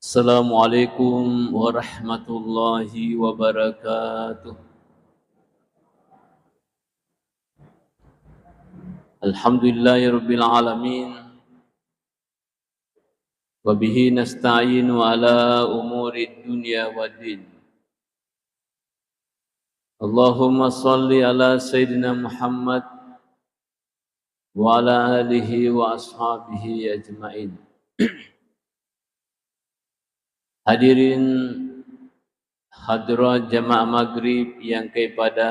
Assalamualaikum warahmatullahi wabarakatuh. Alhamdulillahirabbil alamin wa bihi nasta'inu ala umurid dunya waddin. Allahumma shalli ala sayyidina Muhammad wa ala alihi wa ashabihi ajmain. Hadirin hadirat jamaah maghrib yang kepada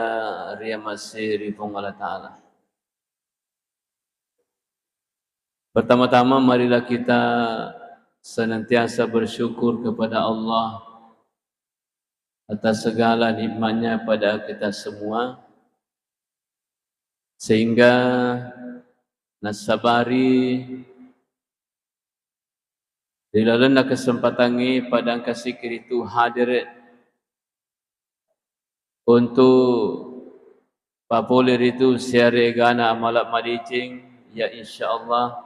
Riyamasi Rifung Allah Ta'ala. Pertama-tama marilah kita senantiasa bersyukur kepada Allah atas segala nikmat-Nya pada kita semua, sehingga nasabari dilalena kesempatan ini pada kasih itu hadir untuk populer itu siare gana amalak madicing ya insyaallah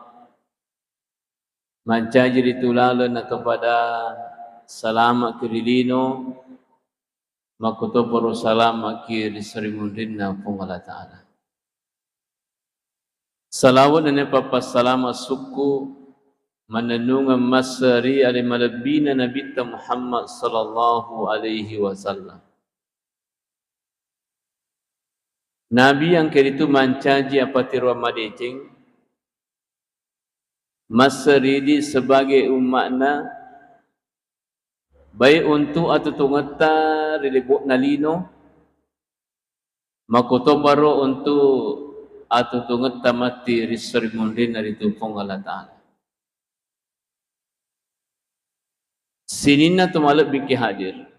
mancajir itu lalena kepada salam kirilino makuto poro salam akhir diserimundinna Allah Ta'ala. Salawat dan papa salam suku menenungan masari alimalabina Nabi Muhammad sallallahu alaihi wasallam. Nabi yang kiritu mancaji apa tirwa madecing masaridi sebagai umatna baik untuk atau tungata rilibuk nalino makoto baro untuk atau tungata mati riserimundin dari tupong Allah Ta'ala. Sinina tumalak biki hadir.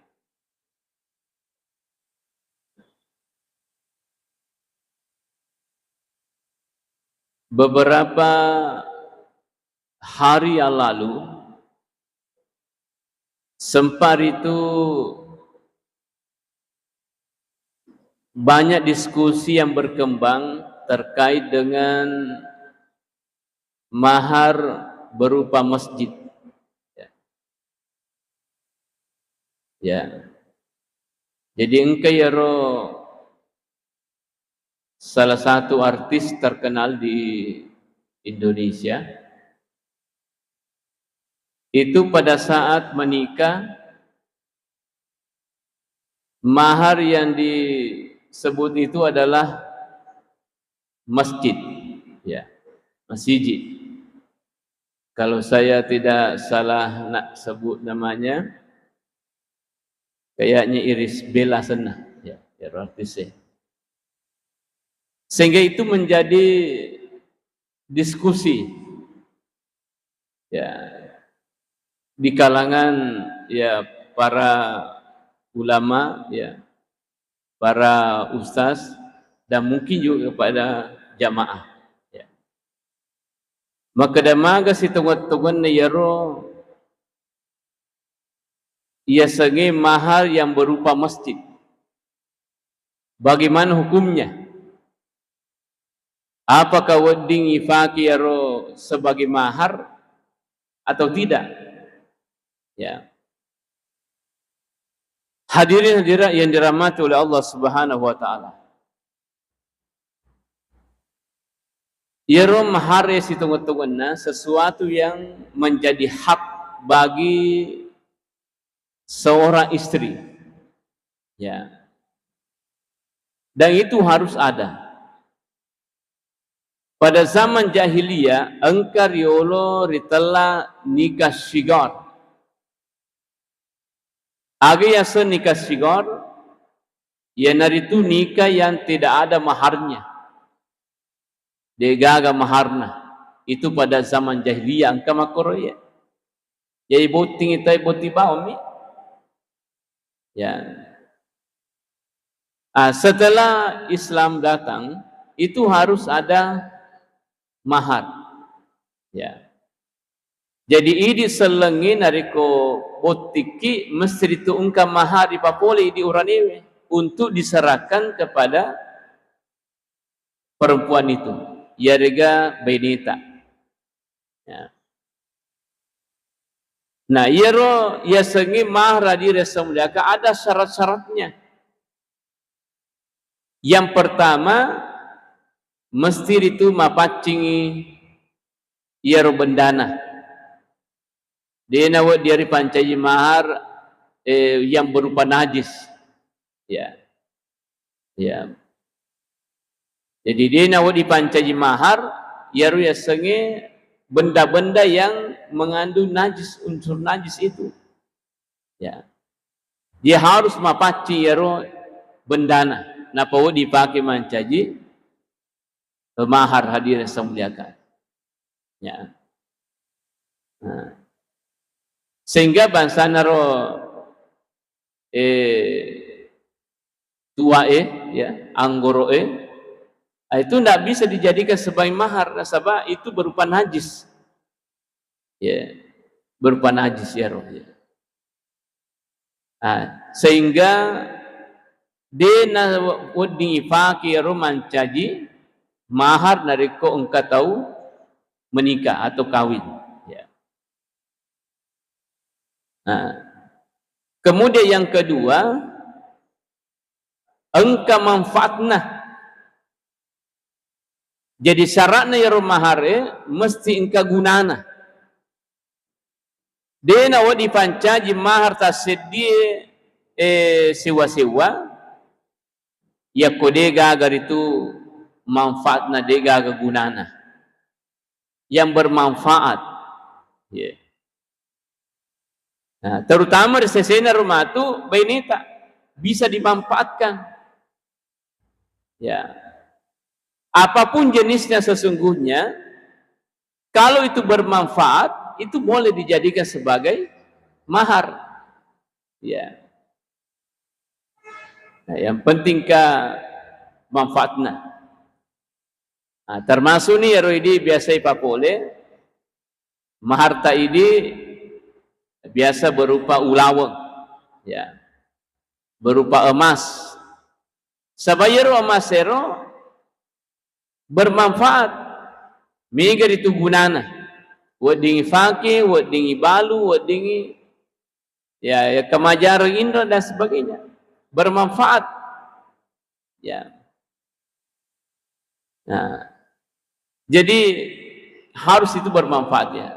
Beberapa hari yang lalu sempat itu banyak diskusi yang berkembang terkait dengan mahar berupa masjid. Ya. Jadi engkau ya salah satu artis terkenal di Indonesia itu pada saat menikah mahar yang disebut itu adalah masjid, ya, masjid. Kalau saya tidak salah nak sebut namanya, kayaknya Iris Bella sana, ya, artisnya. Sehingga itu menjadi diskusi, ya, di kalangan ya para ulama, ya, para ustaz dan mungkin juga kepada jamaah. Ya. Maka damaga si tungat-tungat na yaro ia segi mahar yang berupa masjid. Bagaimana hukumnya? Apakah wedding ifaki yaro sebagai mahar atau tidak? Ya. Hadirin hadirat yang dirahmati oleh Allah Subhanahu wa taala. Yaro mahar si tunggu-tunggunya sesuatu yang menjadi hak bagi seorang istri. Ya. Dan itu harus ada. Pada zaman jahiliyah, engkar yolo ritala nikah syigar. Agi yasa nikah syigar, ya naritu nikah yang tidak ada maharnya. Degaga maharna. Itu pada zaman jahiliyah, engkar makoroya. Jadi boting itai boti baumi. Ya. Setelah Islam datang, itu harus ada mahar. Ya. Jadi ini selengin nariko botiki mesti itu ungkap mahar di papole di uraniwe untuk diserahkan kepada perempuan itu. Yarega benita. Ya. Nah, iro ya sengi mahar di resamuliaka ada syarat-syaratnya. Yang pertama, mesti itu mapacingi iro bendana. Dia nawat dari pancaji mahar yang berupa najis. Ya. Ya. Jadi dia nawat di pancaji mahar, iro ya sengi benda-benda yang mengandung najis, unsur najis itu. Ya. Dia harus mapaci iro bendana. Napa dipakai mancaji mahar hadir semuliakan. Ya. Nah. Sehingga bangsa naro tuae ya, anggoroe itu tidak bisa dijadikan sebagai mahar, nasabah itu berupa najis. Ya. Berupa najis ya roh. Ya. Nah, sehingga dena wedi fakir mancaji mahar dari ko engkau tahu menikah atau kawin. Ya. Nah, kemudian yang kedua, engkau manfaatna. Jadi syaratnya ya mahar mesti engkau gunana. Dena wedi pancaji mahar tasedie sewa-sewa ya kodega agar itu manfaatna dega gunana yang bermanfaat. Yeah. Nah, terutama di sesena rumah itu benita bisa dimanfaatkan. Ya. Apapun jenisnya sesungguhnya, kalau itu bermanfaat, itu boleh dijadikan sebagai mahar. Ya. Nah, yang pentingkah manfaatnya. Nah, termasuk nih ini biasa ipapole mahar ta ini biasa berupa ulaweng, ya, berupa emas. Sabayero emas ero bermanfaat, minggu itu gunana, wadingi fakih, wadingi balu, wadingi ya kemajar indra dan sebagainya, bermanfaat, ya. Nah, jadi harus itu bermanfaat ya.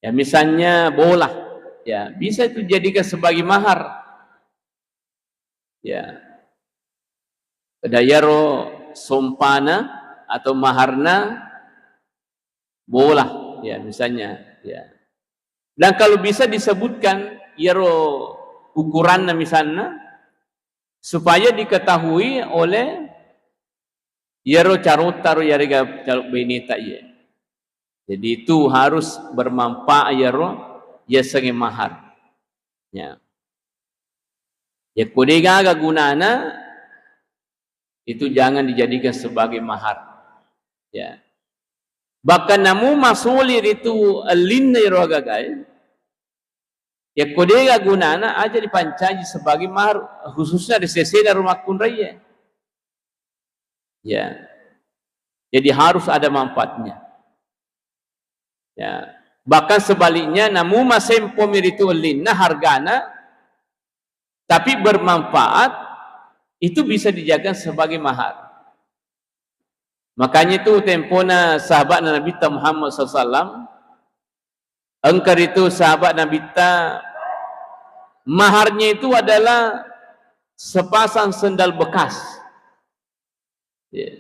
Ya misalnya bola, ya bisa itu jadikan sebagai mahar. Ya. Dayaro sompana atau maharna bola, ya misalnya, ya. Dan kalau bisa disebutkan yaro ukurannya misalnya supaya diketahui oleh yaro carotaro yariga caluk benita ya. Jadi itu harus bermanfaat ya sebagai mahar. Ya. Ya kodega aga gunana itu jangan dijadikan sebagai mahar. Ya. Bahkan namu masulir itu alinna iroga gai. Ya kodega gunana aja dipancaji sebagai mahar khususnya di sesena rumah kunraya. Ya. Jadi harus ada manfaatnya. Ya, bahkan sebaliknya namu masempo miritu linna hargana tapi bermanfaat itu bisa dijaga sebagai mahar. Makanya itu tempona sahabat Nabi Muhammad SAW, engkar itu sahabat Nabi maharnya itu adalah sepasang sendal bekas. Ya.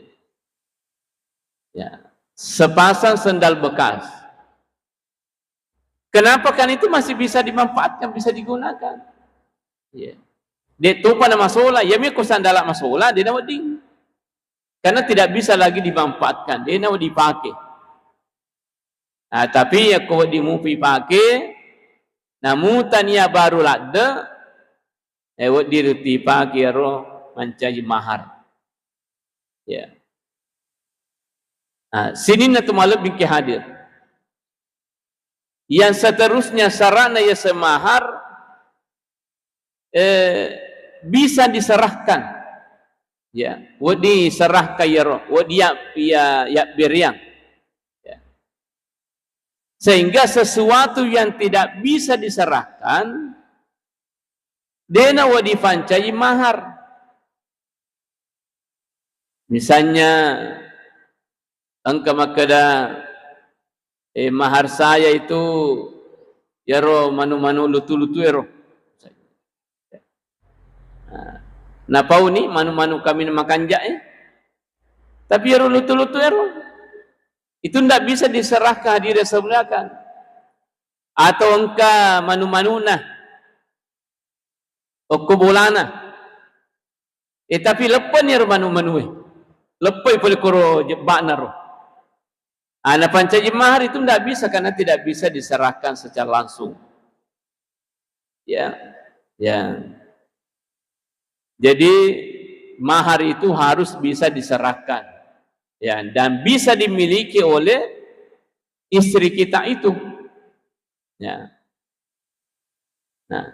Ya. Sepasang sendal bekas. Kenapa? Kan itu masih bisa dimanfaatkan, bisa digunakan. Ya. Dia tupa nama masalah, ya mereka sandalak masalah, dia nak ding. Karena tidak bisa lagi dimanfaatkan, dia nak dipakai. Nah, tapi ya kalau dimupi pakai, namun tania baru lada, diruti pakai roh mencari mahar. Ya. Nah, sini natu malam bingki hadir. Yang seterusnya sarana ya semahar bisa diserahkan, ya, wadi serah kayaro, wadi ya beriang, ya. Sehingga sesuatu yang tidak bisa diserahkan dena wadifancai mahar. Misalnya engkau makada mahar saya itu yaro manu-manu lutu-lutu yaro. Nah, pau ni manu-manu kami makan jae. Tapi yaro lutu-lutu yaro. Itu tidak bisa diserahkan hadirin sekalian. Atau engkau manu-manuna o kubulana. Tapi lepan yaro manu-manu. Lepai boleh koro jebakna roh. Ana pancaji mahar itu tidak bisa karena tidak bisa diserahkan secara langsung. Ya. Jadi mahar itu harus bisa diserahkan. Ya, dan bisa dimiliki oleh istri kita itu. Ya. Nah,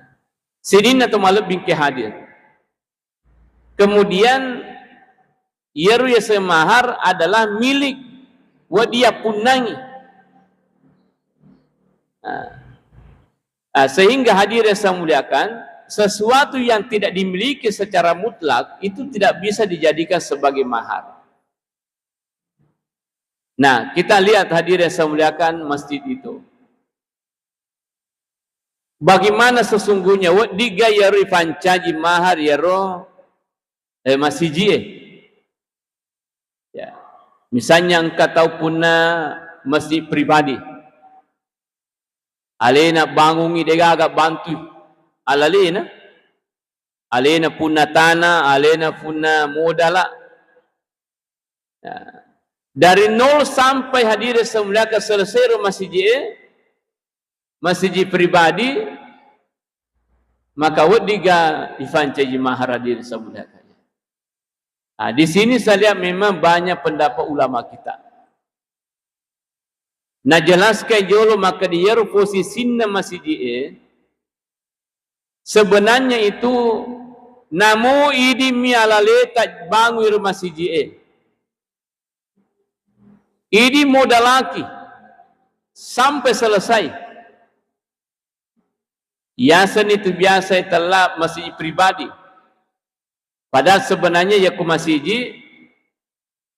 Sidin atau Malab bingki hadir. Kemudian yaru ya semahar adalah milik wadia punangi. Sehingga hadir yang saya muliakan, sesuatu yang tidak dimiliki secara mutlak itu tidak bisa dijadikan sebagai mahar. Nah, kita lihat hadir yang saya muliakan masjid itu. Bagaimana sesungguhnya diga yaru pancaji mahar yaro masjid. Ya. Misalnya engkau tahu puna masjid pribadi. Alena bangungi dega agak bantu. Alalena. Alena puna tanah, alena puna modala. Ya. Dari 0 sampai hadir semula ke selesai masjid pribadi, maka wadiga ifancaji mahar hadir semula. Di sini saya lihat memang banyak pendapat ulama kita. Nah jelaskan jolo maka dia posisinya masjid sebenarnya itu namu idimi alale tak bangun masjid. Idi modal laki sampai selesai. Yasan itu biasa telah masjid pribadi. Padahal sebenarnya ya ku masjid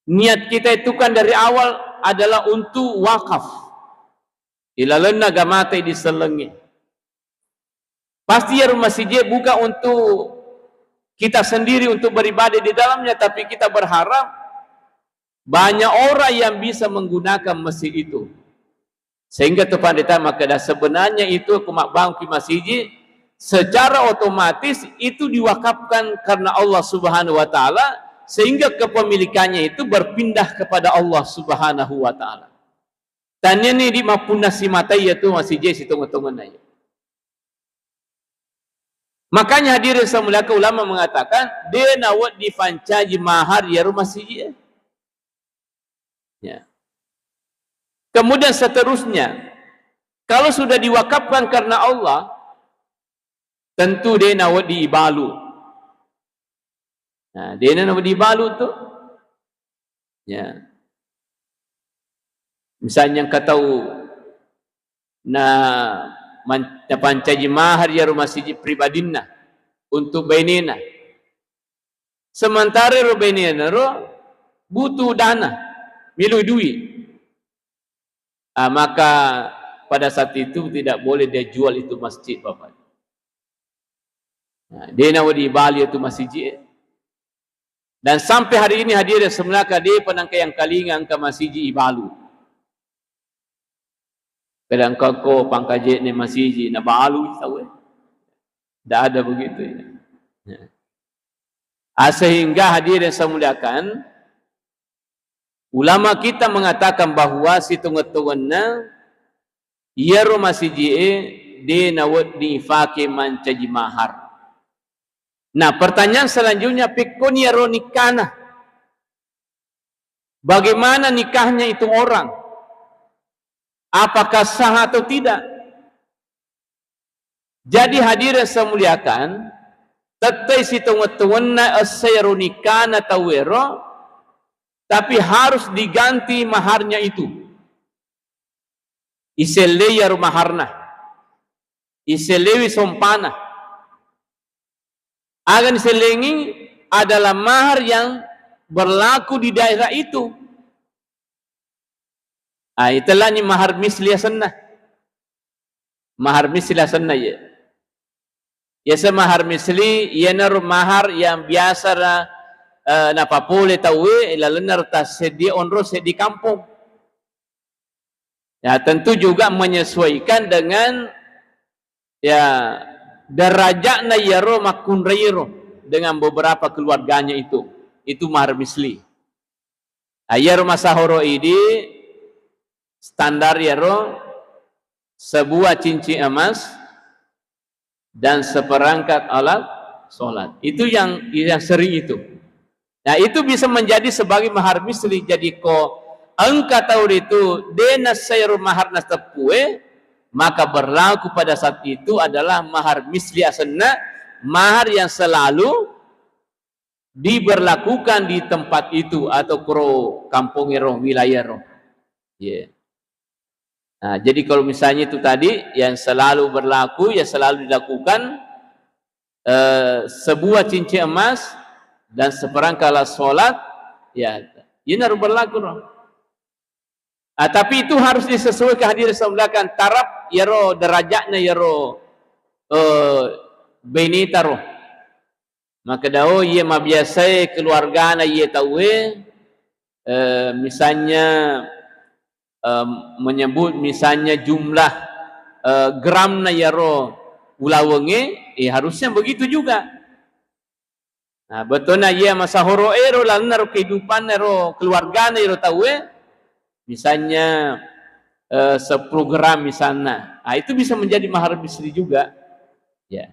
niat kita itu kan dari awal adalah untuk wakaf. Ilalan agama di selengi. Pasti ya masjid bukan untuk kita sendiri untuk beribadah di dalamnya, tapi kita berharap banyak orang yang bisa menggunakan masjid itu. Sehingga tepandita maka sebenarnya itu aku bangun masjid secara otomatis itu diwakafkan karena Allah Subhanahu wa taala, sehingga kepemilikannya itu berpindah kepada Allah Subhanahu wa taala. Tanya ni di mapuna si matai itu masjid situng-tungan aja. Makanya hadirin semula ulama mengatakan dia nawat difancaji mahar ya rumah masjid. Ya. Kemudian seterusnya, kalau sudah diwakafkan karena Allah, tentu dia nak diibalu. Nah, dia nak diibalu tu, ya. Misalnya kau tahu, nah, pancaji mahar ya rumah masjid pribadina untuk benina. Sementara benina butuh dana. Milu duit, maka pada saat itu tidak boleh dia jual itu masjid bapak. Nah, dia nak dibali itu masjid. Dan sampai hari ini hadir semula dia penangkai yang kalingan ke masjid ibalu. Kadang kau pangkajet ni masjid na balu tahu. Dah ada begitu. Sehingga hadir yang saya muliakan, ulama kita mengatakan bahawa si tungat-tungatna ia rumah masjid dia nawat diifake mancaji mahar. Nah pertanyaan selanjutnya pikun ya nikahna. Bagaimana nikahnya itu orang? Apakah sah atau tidak? Jadi hadirin saya muliakan, tetai si tungat-tungatna asayru nikahna tawero, tapi harus diganti maharnya itu. isele ya maharna, iselewi sompana. Agan selengi adalah mahar yang berlaku di daerah itu. Itulah ni mahar misli sunnah. Mahar misli sunnah ya. Ya mahar misli ya nar mahar yang biasa na papole tawe lalenar tas sedia onro di kampung. Ya tentu juga menyesuaikan dengan ya derajatnya yaro makun rayro dengan beberapa keluarganya itu mahar misli. Ayar masahoro ini standar yaro sebuah cincin emas dan seperangkat alat sholat. Itu yang sering itu. Nah itu bisa menjadi sebagai mahar misli. Jadi ko engkau tahu itu dena sayru mahar nastapue, maka berlaku pada saat itu adalah mahar misli asna, mahar yang selalu diberlakukan di tempat itu atau kro kampung roh wilayah roh. Yeah. Nah, jadi kalau misalnya itu tadi yang selalu berlaku, ya selalu dilakukan sebuah cincin emas dan seperangkat alat sholat, ya ini harus berlaku roh. Tapi itu harus disesuaikan hadir sebelahkan taraf yaro derajatnya yaro benita roh. Maka dao ia mabiasa keluarga na ia tahu misalnya menyebut misalnya jumlah gram na yaro ulawenge harusnya begitu juga. Nah betulnya ia masahoro ero lanar kehidupan ero keluarga na ero tahu misalnya 10 gram misalnya, itu bisa menjadi mahar misli juga, ya.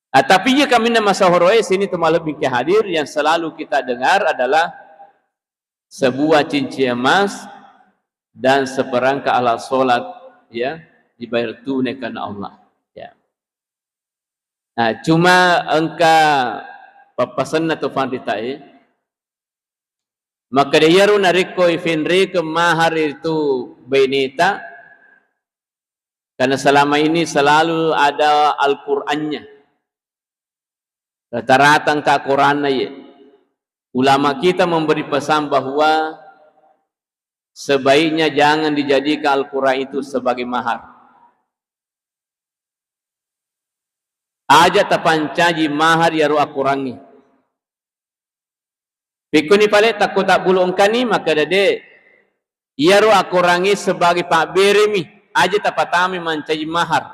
Tapi ya kami nama sahoroe sini teman lebih ke hadir yang selalu kita dengar adalah sebuah cincin emas dan seperangkat alat sholat, ya, dibayar tunai karena Allah, ya. Nah, cuma engka papasan atau fanditai. Maka dia ru nariko ifinri ke mahar itu benita karena selama ini selalu ada Al-Qur'annya. Rata-rata angka Qur'an ya. Ulama kita memberi pesan bahwa sebaiknya jangan dijadikan Al-Qur'an itu sebagai mahar. Aja tapancaji mahar ya ru Al-Qur'annya. Pikuni pale takut tak bulung kani maka dade ia ru akurangi sebagai pak beremi aja tapatami mancai mahar.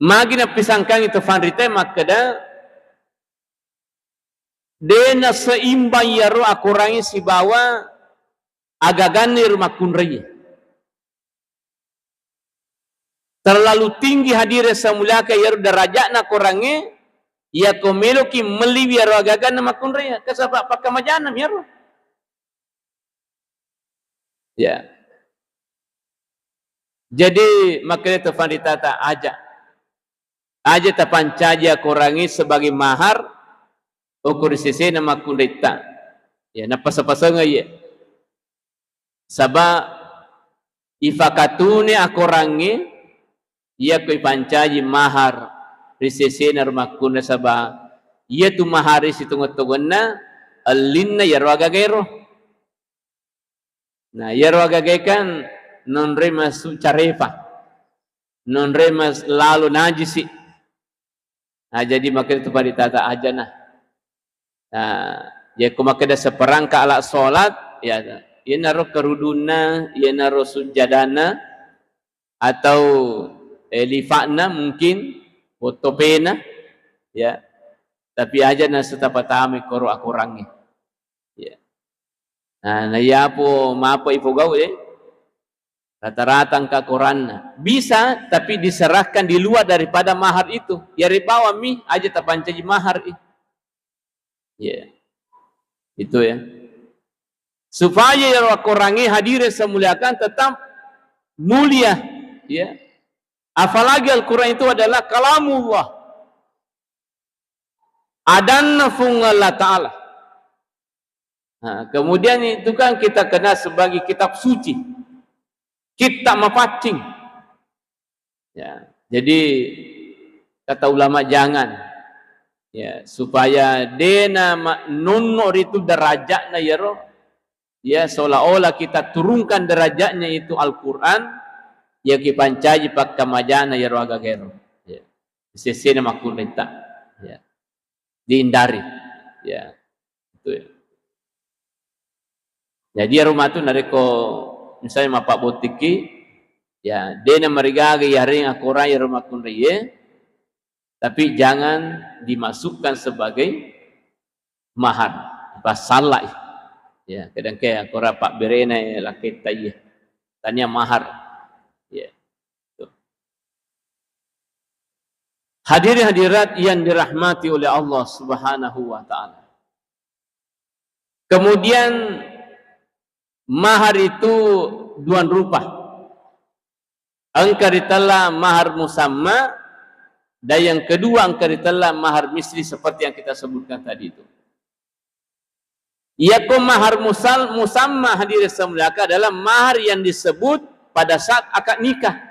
Magi na pisangkang itu fanrite maka da dena seimbang ia ru akurangi si bawa agagani rumah kunraya. Terlalu tinggi hadir semulaka ia ru derajatna kurangi. Ya komelo ki meliwi aro agagan nama kunraya kasaba pakamajanam ya ro. Ya. Jadi makanya tafandita ta aja tapancaja kurangi sebagai mahar ukur sisi nama kunrita. Ya napasa-pasanga ya. Saba ifakatune akurangi ya koi pancaji mahar risese narmakuna saba ia tu mahari situngot-tugonna alinna yarwaga gero. Nah yarwaga kan non remas carefa non remas lalu najisi. Nah jadi maka itu pada tata aja nah. Nah ya kumakada seperangka alat solat ya ia naruh keruduna ia naruh sujadana atau lifakna mungkin foto pena, ya, tapi aja na setapatami koro akurangi, ya. Nah, ya po mapo ipogau rata-rata angka Quran bisa, tapi diserahkan di luar daripada mahar itu. Ya ribawa mi aja tapancaji mahar ya, itu ya. Supaya ya akurangi hadir semuliakan tetap mulia, ya. Apalagi Al-Quran itu adalah kalamullah. Adanna fungallah ta'ala. Nah, kemudian itu kan kita kenal sebagai kitab suci. kita mapacing. Ya, jadi kata ulama jangan, ya, supaya dena nunur itu derajatnya ya roh, ya seolah-olah kita turunkan derajatnya itu Al-Quran, ya kipancaji pak kamajana ya roh agak gero, ya, sesena makulita, ya, dihindari, ya, itu ya. Jadi rumah tu nareko misalnya mapak botiki, ya, dena merigage yaring akurai ya rumah kunriye, tapi jangan dimasukkan sebagai mahar, pasalah, ya, kadang kayak akura pak berena laki tayya, tanya mahar, ya. Hadirin hadirat yang dirahmati oleh Allah Subhanahu wa taala. Kemudian mahar itu dua rupa. Angka ditala mahar musamma, dan yang kedua angka ditala mahar misli seperti yang kita sebutkan tadi itu. Iaitu mahar musamma hadirin semuliakan adalah mahar yang disebut pada saat akad nikah.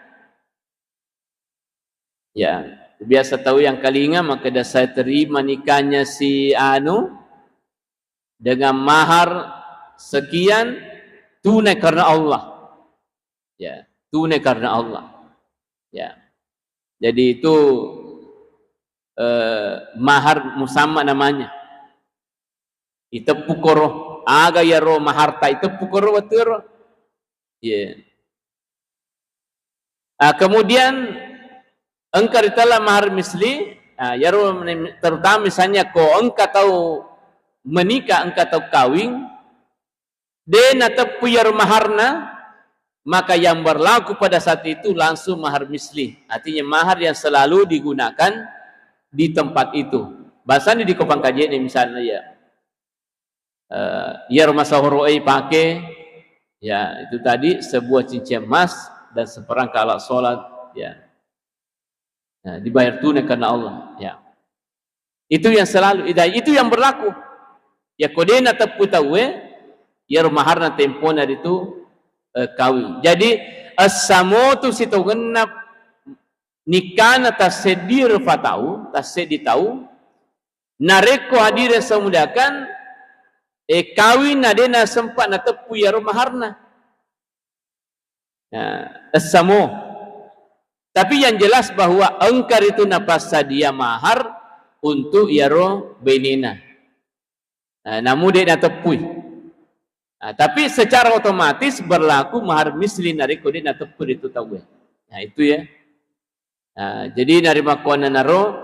Ya, biasa tahu yang kalinga maka dah saya terima nikahnya si anu dengan mahar sekian tunai karena Allah. Ya, tunai karena Allah. Ya. Jadi itu mahar musamma namanya. Itepukoro aga ya ro maharta itepukoro watur. Ya. Kemudian engkau ditala mahar misli, ya ro terutama misalnya ko engkau tahu menikah, engkau tahu kawin, dena tepu ya ro maharna, maka yang berlaku pada saat itu langsung mahar misli. Artinya mahar yang selalu digunakan di tempat itu. Bahasanya di kopang kajian ini misalnya ya, ya rumah sahuroi pakai, ya itu tadi sebuah cincin emas dan seperangkat alat sholat, ya, nah, dibayar tunai karena Allah, ya. Itu yang selalu, itu yang berlaku. Ya kodena tepu tahu, ya rumah harna tempona itu kawin. Jadi as-samo tu situ genap nikana tasedir fatau, tasedi tahu, nareko hadir semudakan kawin nadena sempat na tepu ya rumah harna. As-samo. Tapi yang jelas bahwa engkar itu napas sadia mahar untuk yaro benina. Namun dia na tepui. Tapi secara otomatis berlaku mahar misli nariko dia na tepui itu tahu. Nah itu ya. Jadi narima kuana naro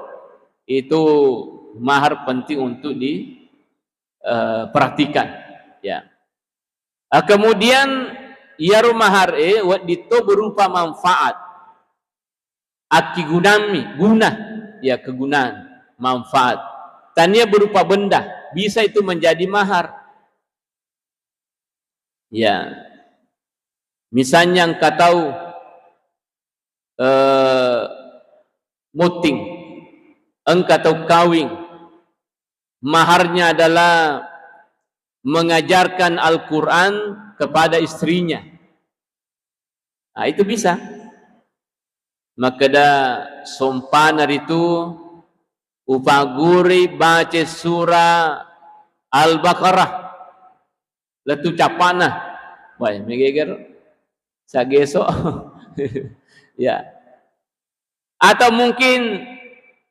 itu mahar penting untuk diperhatikan. Ya. Kemudian yaro mahar dito berupa manfaat. Aki guna, ya kegunaan, manfaat. Tanya berupa benda, bisa itu menjadi mahar. Ya, misalnya engkau tahu muting, engkau tahu kawin, maharnya adalah mengajarkan Al-Quran kepada istrinya. Nah, itu bisa. Maka dah sompanar itu upaguri baca surah Al-Baqarah letu capana. Wah, megeger sageso. Ya. Atau mungkin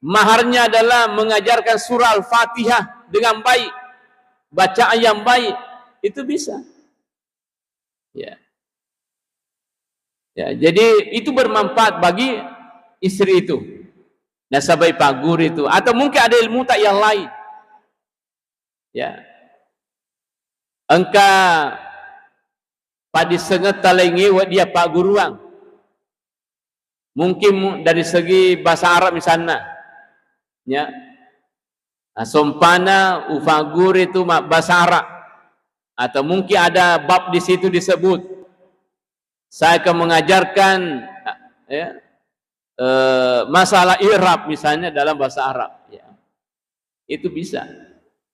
maharnya adalah mengajarkan surah Al-Fatihah dengan baik, bacaan yang baik, itu bisa. Ya. Ya, jadi itu bermanfaat bagi istri itu, nasabah pagur itu, atau mungkin ada ilmu tak yang lain. Ya, engkau pada sengat talengi dia pak guruang, mungkin dari segi bahasa Arab misalnya, ya, sompana ufagur itu bahasa Arab, atau mungkin ada bab di situ disebut. Saya akan mengajarkan ya, masalah i'rab misalnya dalam bahasa Arab. Ya. Itu bisa.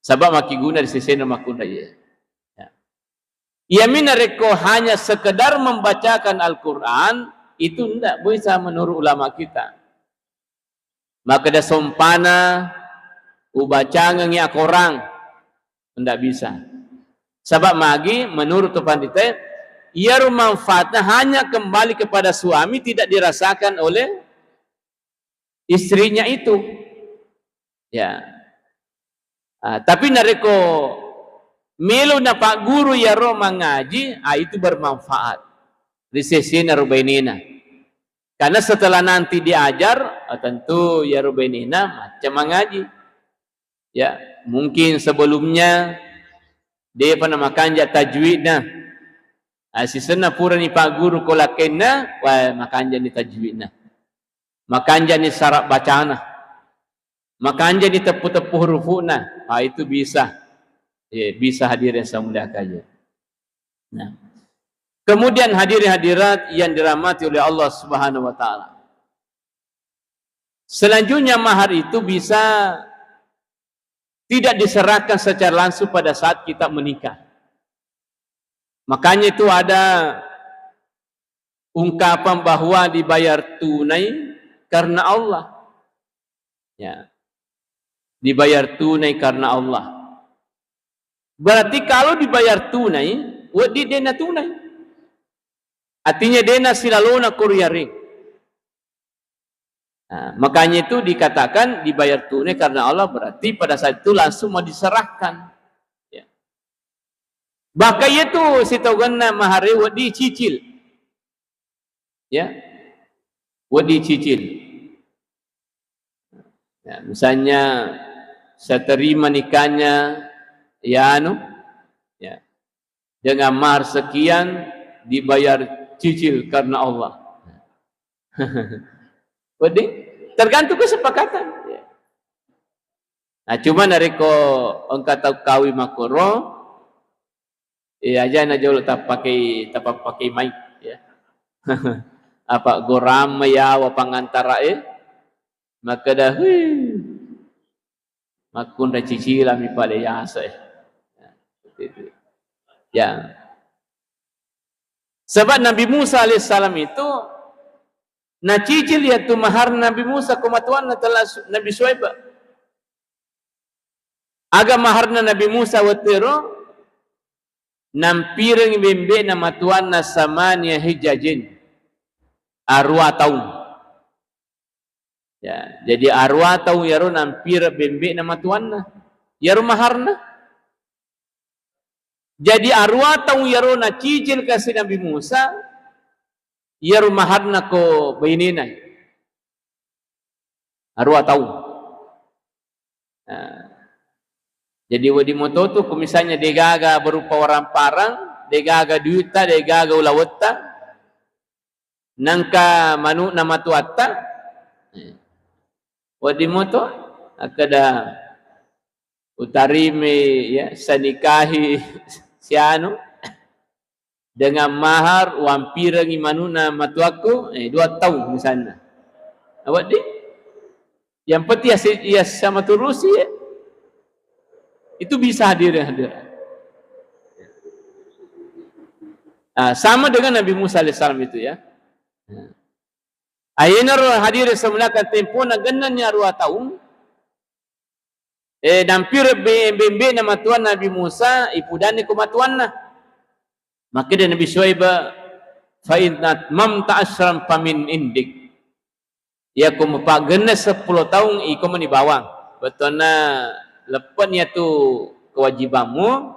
Sebab maki guna di sisi nama kunda ya. Yamin reko hanya sekedar membacakan Al-Quran, itu tidak bisa menurut ulama kita. Maka ada sompana, ubaca ngengiak orang, tidak bisa. Sebab magi menurut pandita, ia manfaatnya hanya kembali kepada suami, tidak dirasakan oleh istrinya itu. Ya. Tapi nareko melu na pak guru ya ro mengaji, itu bermanfaat. Risesi narubainina. Karena setelah nanti diajar, tentu ya rubainina macam mengaji. Ya, mungkin sebelumnya dia pernah makan tajwidna. Sisena pura ni pak guru kolakenna, makan jadi tajwidna. Makan jadi syarat bacana. Makan jadi tepu-tepu hurufuna. Itu bisa. Ya, bisa hadirin semudah kaji. Nah. Kemudian hadirin hadirat yang dirahmati oleh Allah Subhanahu wa taala. Selanjutnya mahar itu bisa tidak diserahkan secara langsung pada saat kita menikah. Makanya itu ada ungkapan bahwa dibayar tunai karena Allah. Ya. Dibayar tunai karena Allah. Berarti kalau dibayar tunai, wadi dena tunai. Artinya dena silalona kuryaring. Makanya itu dikatakan dibayar tunai karena Allah, berarti pada saat itu langsung mau diserahkan. Ya. Bahkan itu sitogana mahari wadi cicil. Ya. Wadi cicil. Ya, misalnya saya terima nikahnya ya dengan mahar sekian dibayar cicil karena Allah. Jadi tergantung kesepakatan. Nah, cuma nariko engkau tahu kawi makoro, aja na jauh tak pakai mic, ya. Apa goram ya wa pangantara maka dah makun dah cicilan mi pada ya asa. Ya. Sebab Nabi Musa alaihissalam itu cicil ya tu mahar Nabi Musa kumatuan telah Nabi Shuaib. Aga maharna Nabi Musa watero nampireng bembe na matuan na samanya hijajin arwa tahun. Ya, jadi arwa tahun yaro nampir bembe na matuan na yaro maharna. Jadi arwa tahun yaro na cicil kasih Nabi Musa yaro maharna ko bainina. Arwa tahun. Jadi wadi moto tu misalnya degaga berupa orang parang, degaga duita, degaga ulawata, nangka manu nama tuata. Wadi moto akada utarime ya sanikahi siano dengan mahar wampirangi manuna matuaku 2 tahun misalnya. Awak di yang penting ya sama turusi ya. Itu bisa hadir. Sama dengan Nabi Musa alaihissalam itu ya. Ayenar hadir semula kan tempo na ganannya 2 tahun. Dampir bembe nama Tuhan Nabi Musa ipudani kumatuan na. Maka dia Nabi Shuaib fa idnat mamta asram pamin indik. Ya kum pak genes 10 tahun iku menibawang. Betulna lepasnya tu kewajibanmu.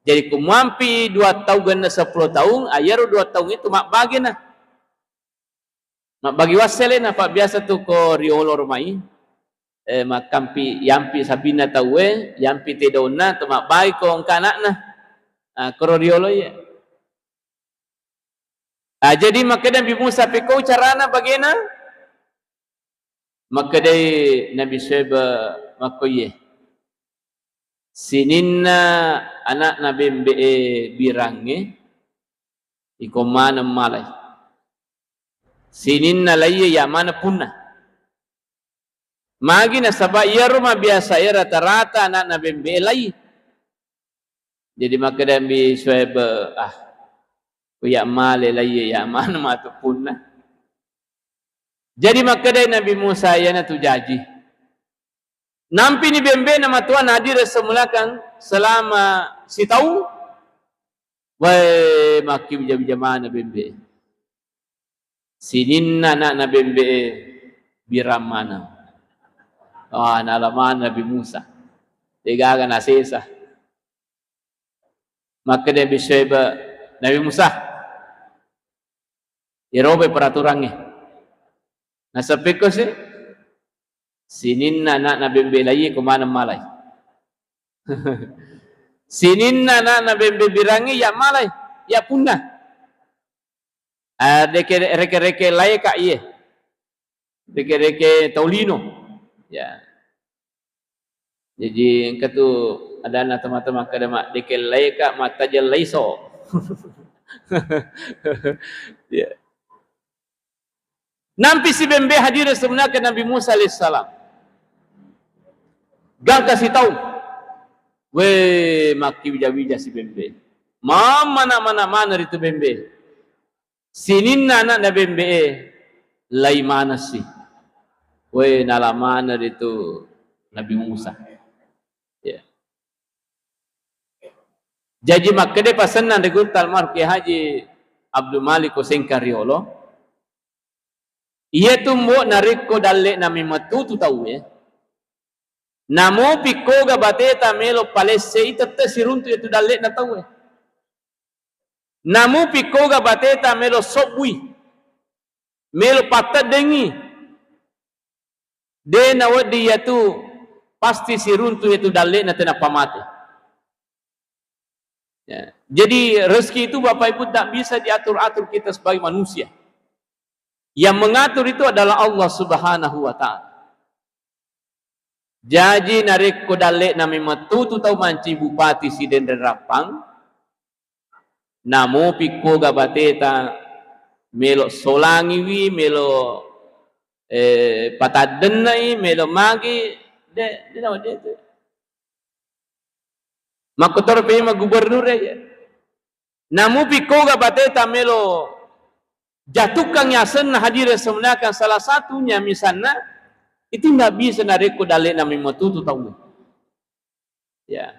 Jadi kumampi 2 tahun 10 tahun, ayar 2 tahun itu mak bagi nah. Mak bagi waselin apa biasa tu ko riolo rumai. Mak kampi yampi sabina tawe, yampi tedona tu mak bagi ko angka anak nah. Ko riolo ya. Jadi maka Nabi Musa pekau carana bagaimana? Maka dari Nabi Shuaib makoye. Sininna anak Nabi birange iko mana malay. Sininna laya ya mana punna. Magi na sabay rumah biasa rata-rata anak Nabi lay. Jadi maka dia ambil Shuaib, ya male lah ya mana matu pun lah. Jadi maka dia Nabi Musa ya na tu jaji. Nampi ni bembe nama Tuhan hadir semulakan selama si tahu. Wai maki bija-bija mana bembe. Sininna na bembe biram mana. Nalaman Nabi Musa. Tiga akan asesa. Maka dia bersyaiba Nabi Musa. Irobe peraturannya. Nah sepeko sih. Sininna na bembe lagi kemana malay. Sininna na bembe birangi ya malay. Ya punah. Reke-reke layak kak iya. Reke-reke taulino. Ya. Jadi engkau tu ada anak teman-teman kadang deke layak kak mata je laiso. Ya. Nampi si bembe hadir sebenarnya Nabi Musa alaihissalam. Gang kasih tahu. Weh maki bija-bija si bembe. Mana itu bembe. Sininna anak bembe lai mana sih. Weh nala mana itu Nabi Musa. Ya. Jadi maka dia pasanan degun talmar ke Haji Abdul Malik Hussein Kariolo. Ia tumbuh nariko dalle nami matu tu tahu ya. Namo piko ga bateta melo palesse itatta siruntu itu dalle na tahu ya. Namo piko ga bateta melo sobui. Melo patat dengi. De na wadi yatu pasti siruntu itu dalle na tena pamate. Ya. Jadi rezeki itu Bapak Ibu tak bisa diatur-atur kita sebagai manusia. Yang mengatur itu adalah Allah Subhanahu wa taala. Jadi narik kodale nami matu tu tau manci bupati siden dan rapang. Namo piko gabateta melo solangi wi melo patadenai melo magi de nawa de tu. Makotor pe ma gubernur ya. Namo piko gabateta melo jatuhkan yasen hadir sebenarnya salah satunya misalnya itu tidak bisa nareko dalek nami matu tu tahu ya.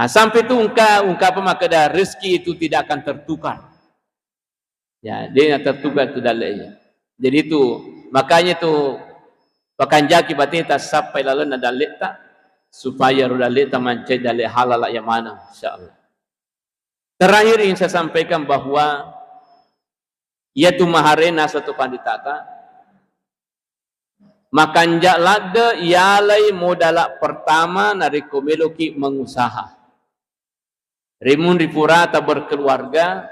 Sampai itu ungkap maka rezeki itu tidak akan tertukar ya, dia tertukar itu daleknya. Jadi itu makanya itu bahkan jaki bateta sampai lalu dalek tak supaya dalek tak mancai dalek halal yang mana insyaallah. Terakhir yang saya sampaikan bahwa yaitu maharena satu panditata makanjak lada ialai modalak pertama nariko meloki mengusaha rimun ripurata berkeluarga.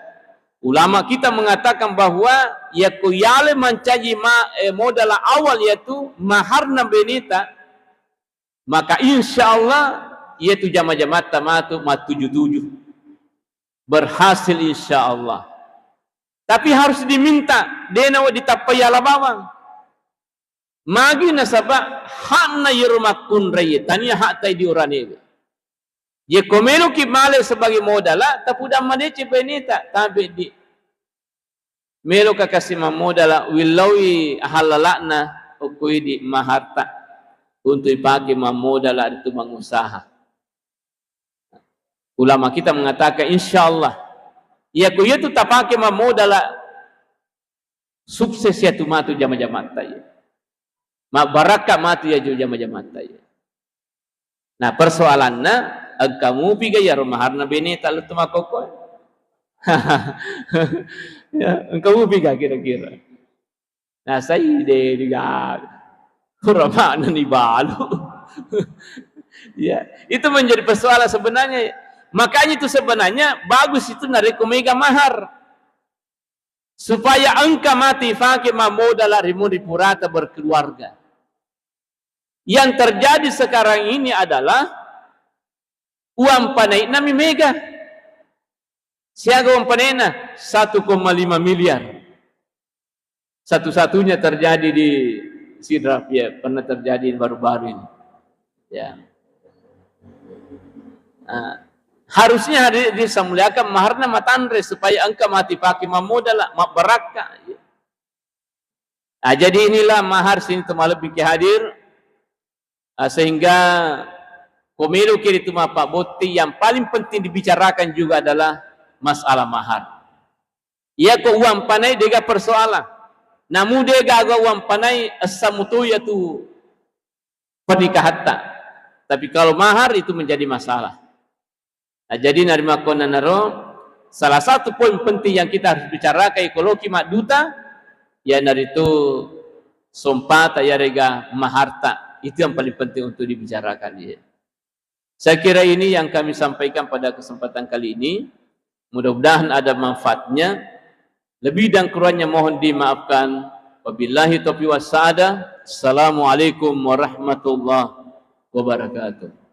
Ulama kita mengatakan bahwa yaku ialai mencaji modalak awal yaitu maharna benita, maka insyaallah yaitu jama-jama tamatu mat 77 berhasil insyaallah. Tapi harus diminta dena wa ditapayala bawang. Magi nasaba hakna yurmakun rayi tania hak tai diurani. Ye komelo ki male sebagai modala tapi udah manece benita tabe di melo ka kasih modala willawi halalakna ukui di maharta untuk dipakai modala itu mengusaha. Ulama kita mengatakan insyaallah ya ku itu tapake modala sukses ya tu matu jama-jama tai. Ma baraka matu ya jama-jama tai. Nah persoalannya kamu piga ya maharna benita lu tuma kokoi. Ya, kamu piga kira-kira. Nah saya ide juga kurang ni balu. Ya, itu menjadi persoalan sebenarnya. Makanya itu sebenarnya bagus itu nariko mega mahar supaya engkau mati fakir modal rimun purata berkeluarga. Yang terjadi sekarang ini adalah uang panai nami mega. Siaga uang panena 1,5 miliar. Satu-satunya terjadi di Sidrap ya, pernah terjadi baru-baru ini. Ya. Harusnya hari disamuliakan maharna matandre supaya engkau mati pakai mamodala mabaraka. Nah, jadi inilah mahar sini teman lebih hadir sehingga pemilu kiri itu Pak Boti yang paling penting dibicarakan juga adalah masalah mahar. Ia ko uang panai dega persoalan. Namu dega aga uang panai asamutu yaitu pernikahan. Tapi kalau mahar itu menjadi masalah. Nah, jadi narima kona naro salah satu poin penting yang kita harus bicarakan ekologi mak duta ya naritu sompata ya rega maharta, itu yang paling penting untuk dibicarakan ya. Saya kira ini yang kami sampaikan pada kesempatan kali ini. Mudah-mudahan ada manfaatnya. Lebih dan kurangnya mohon dimaafkan. Wabillahi taufiq was sa'adah. Assalamualaikum warahmatullahi wabarakatuh.